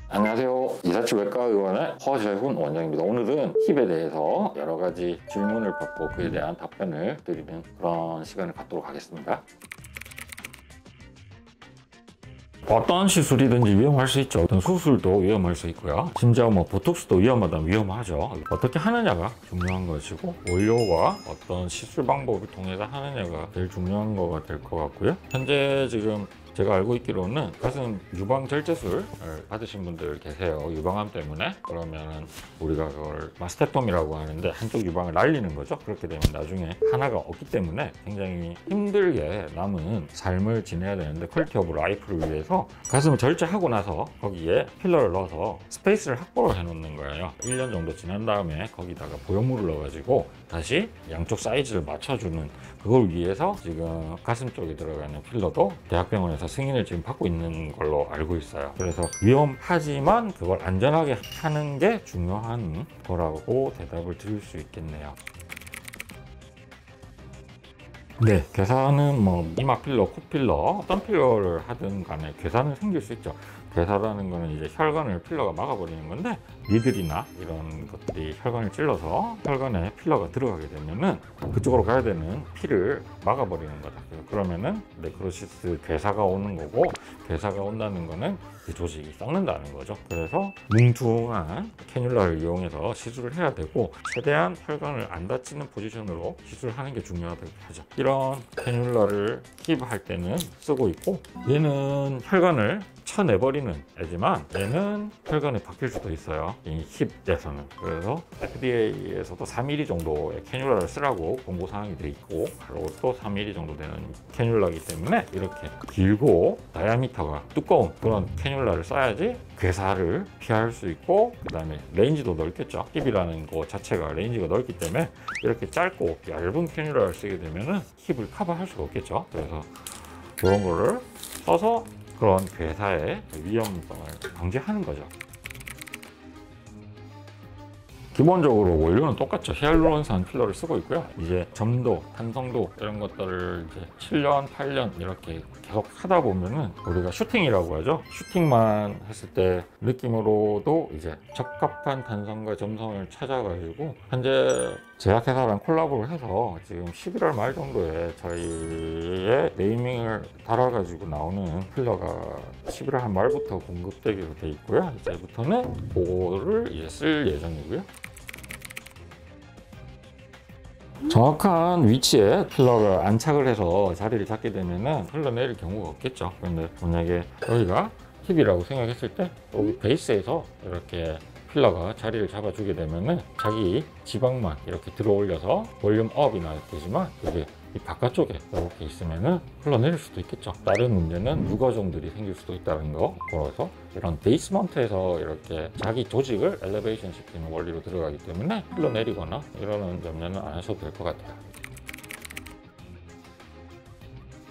안녕하세요. 이사치 외과의원의 허재훈 원장입니다. 오늘은 힙에 대해서 여러 가지 질문을 받고 그에 대한 답변을 드리는 그런 시간을 갖도록 하겠습니다. 어떤 시술이든지 위험할 수 있죠. 어떤 수술도 위험할 수 있고요. 심지어 보톡스도 위험하다면 위험하죠. 어떻게 하느냐가 중요한 것이고, 원료와 어떤 시술 방법을 통해서 하느냐가 제일 중요한 거가 될 것 같고요. 현재 지금 제가 알고 있기로는 가슴 유방 절제술을 받으신 분들 계세요. 유방암 때문에. 그러면 우리가 그걸 마스텍tom이라고 하는데 한쪽 유방을 날리는 거죠. 그렇게 되면 나중에 하나가 없기 때문에 굉장히 힘들게 남은 삶을 지내야 되는데, 퀄리티 오브 라이프를 위해서 가슴을 절제하고 나서 거기에 필러를 넣어서 스페이스를 확보를 해 놓는 거예요. 1년 정도 지난 다음에 거기다가 보형물을 넣어가지고 다시 양쪽 사이즈를 맞춰주는, 그걸 위해서 지금 가슴 쪽에 들어가는 필러도 대학병원에서 승인을 지금 받고 있는 걸로 알고 있어요. 그래서 위험하지만 그걸 안전하게 하는 게 중요한 거라고 대답을 드릴 수 있겠네요. 네, 괴사는 이마 필러, 코 필러, 어떤 필러를 하든 간에 괴사는 생길 수 있죠. 괴사라는 거는 이제 혈관을 필러가 막아버리는 건데, 니들이나 이런 것들이 혈관을 찔러서 혈관에 필러가 들어가게 되면은 그쪽으로 가야 되는 피를 막아버리는 거다. 그러면은 네크로시스 괴사가 오는 거고, 괴사가 온다는 거는 그 조직이 썩는다는 거죠. 그래서 뭉퉁한 캐뉼라를 이용해서 시술을 해야 되고, 최대한 혈관을 안 다치는 포지션으로 시술하는 게 중요하다고 하죠. 이런 캐뉼라를 힙할 때는 쓰고 있고, 얘는 혈관을 쳐내버리는 애지만 얘는 혈관이 바뀔 수도 있어요, 이 힙에서는. 그래서 FDA에서도 3mm 정도의 캐뉼라를 쓰라고 공고사항이 돼 있고, 이것도 3mm 정도 되는 캐뉼라이기 때문에 이렇게 길고 다이아미터가 두꺼운 그런 캐뉼라를 써야지 괴사를 피할 수 있고, 그 다음에 레인지도 넓겠죠. 힙이라는 거 자체가 레인지가 넓기 때문에 이렇게 짧고 얇은 캐뉼라를 쓰게 되면은 힙을 커버할 수가 없겠죠. 그래서 그런 거를 써서 그런 괴사의 위험성을 방지하는 거죠. 기본적으로 원료는 똑같죠. 히알루론산 필러를 쓰고 있고요. 이제 점도, 탄성도 이런 것들을 이제 7년, 8년 이렇게 계속 하다 보면은 우리가 슈팅이라고 하죠. 슈팅만 했을 때 느낌으로도 이제 적합한 탄성과 점성을 찾아가지고, 현재 제약회사랑 콜라보를 해서 지금 11월 말 정도에 저희의 네이밍을 달아가지고 나오는 필러가 11월 한 말부터 공급되기로 돼 있고요. 이제부터는 그거를 이제 쓸 예정이고요. 정확한 위치에 필러가 안착을 해서 자리를 잡게 되면은 흘러내릴 경우가 없겠죠. 그런데 만약에 여기가 힙이라고 생각했을 때 여기 베이스에서 이렇게 필러가 자리를 잡아주게 되면은 자기 지방만 이렇게 들어 올려서 볼륨 업이나 되지만, 이게 이 바깥쪽에 이렇게 있으면은 흘러내릴 수도 있겠죠. 다른 문제는 유거종들이 생길 수도 있다는 거. 그래서 이런 베이스먼트에서 이렇게 자기 조직을 엘리베이션 시키는 원리로 들어가기 때문에 흘러내리거나 이러는 염려는 안 하셔도 될 것 같아요.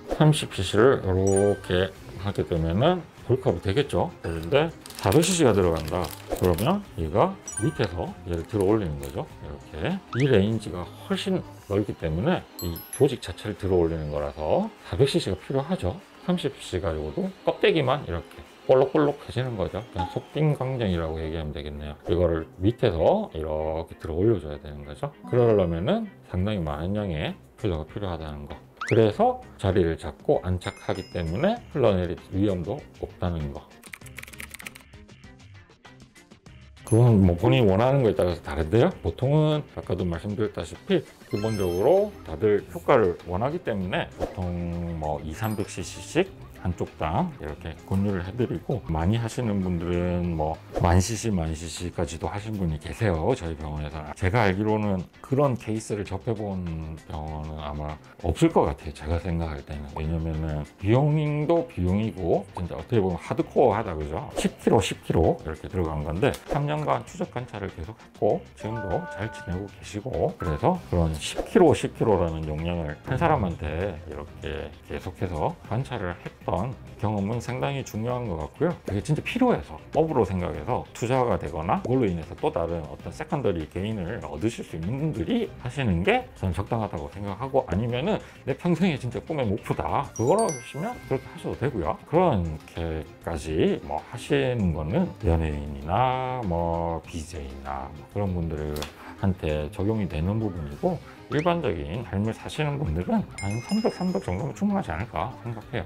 30cc를 이렇게 하게 되면은 볼컵이 되겠죠. 그런데 400cc가 들어간다. 그러면 얘가 밑에서 얘를 들어 올리는 거죠. 이렇게 이 레인지가 훨씬 넓기 때문에 이 조직 자체를 들어 올리는 거라서 400cc가 필요하죠. 30cc 가지고도 껍데기만 이렇게 볼록볼록해지는 거죠. 그냥 속딩 강정이라고 얘기하면 되겠네요. 이거를 밑에서 이렇게 들어 올려줘야 되는 거죠. 그러려면은 상당히 많은 양의 필러가 필요하다는 거. 그래서 자리를 잡고 안착하기 때문에 흘러내릴 위험도 없다는 거. 그건 본인이 원하는 거에 따라서 다른데요. 보통은 아까도 말씀드렸다시피 기본적으로 다들 효과를 원하기 때문에 보통 200~300cc씩 한쪽당 이렇게 권유를 해드리고, 많이 하시는 분들은 1000cc 까지도 하신 분이 계세요. 저희 병원에서. 제가 알기로는 그런 케이스를 접해본 병원은 아마 없을 것 같아요. 제가 생각할 때는. 왜냐면은 비용도 비용이고 진짜 어떻게 보면 하드코어 하다, 그죠? 10kg 이렇게 들어간 건데 3년간 추적 관찰을 계속했고 지금도 잘 지내고 계시고, 그래서 그런 10kg라는 용량을 한 사람한테 이렇게 계속해서 관찰을 했던 이런 경험은 상당히 중요한 것 같고요. 그게 진짜 필요해서 업으로 생각해서 투자가 되거나 그걸로 인해서 또 다른 어떤 세컨더리 게인을 얻으실 수 있는 분들이 하시는 게 저는 적당하다고 생각하고, 아니면은 내 평생의 진짜 꿈의 목표다 그거라고 하시면 그렇게 하셔도 되고요. 그렇게까지 뭐 하시는 거는 연예인이나 뭐 BJ나 뭐 그런 분들한테 적용이 되는 부분이고, 일반적인 삶을 사시는 분들은 한 300 정도면 충분하지 않을까 생각해요.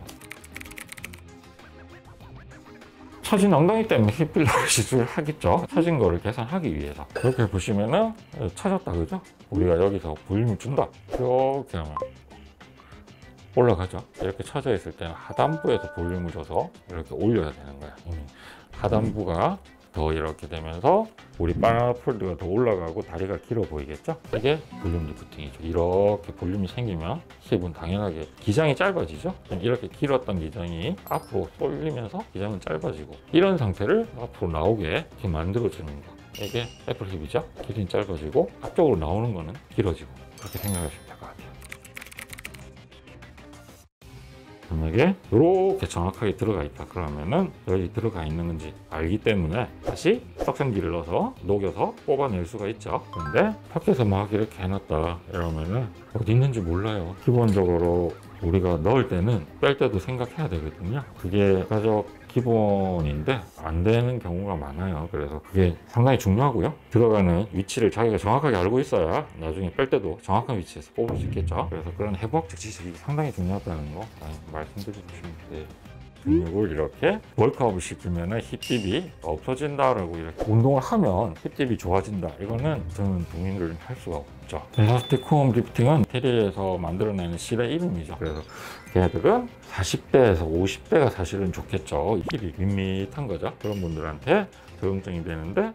처진 엉덩이 때문에 힙필러 시술을 하겠죠. 처진 거를 개선하기 위해서. 그렇게 보시면은 처졌다, 그죠? 우리가 여기서 볼륨을 준다. 이렇게 하면 올라가죠. 이렇게 처져 있을 때는 하단부에서 볼륨을 줘서 이렇게 올려야 되는 거야. 하단부가 더 이렇게 되면서 우리 바나나 폴드가 더 올라가고 다리가 길어 보이겠죠? 이게 볼륨 리프팅이죠. 이렇게 볼륨이 생기면 힙은 당연하게 기장이 짧아지죠. 이렇게 길었던 기장이 앞으로 쏠리면서 기장은 짧아지고, 이런 상태를 앞으로 나오게 이렇게 만들어주는 거, 이게 애플 힙이죠. 길이는 짧아지고 앞쪽으로 나오는 거는 길어지고, 그렇게 생각하시면 될 것 같아요. 만약에 이렇게 정확하게 들어가 있다 그러면은 여기 들어가 있는 건지 알기 때문에 다시 석션기를 넣어서 녹여서 뽑아낼 수가 있죠. 그런데 밖에서 막 이렇게 해놨다 이러면은 어디 있는지 몰라요. 기본적으로 우리가 넣을 때는 뺄 때도 생각해야 되거든요. 그게 가장 기본인데 안 되는 경우가 많아요. 그래서 그게 상당히 중요하고요. 들어가는 위치를 자기가 정확하게 알고 있어야 나중에 뺄 때도 정확한 위치에서 뽑을 수 있겠죠. 그래서 그런 해부학적 지식이 상당히 중요하다는 거 말씀드리고 싶은데, 근육을 이렇게 월크아웃을 시키면 힙딥이 없어진다라고, 이렇게 운동을 하면 힙딥이 좋아진다, 이거는 저는 동의를 할 수가 없죠. 엘라스틱 홈 리프팅은 테리에서 만들어내는 실의 이름이죠. 그래서 걔네들은 40대에서 50대가 사실은 좋겠죠. 힙이 밋밋한 거죠. 그런 분들한테 적용증이 되는데,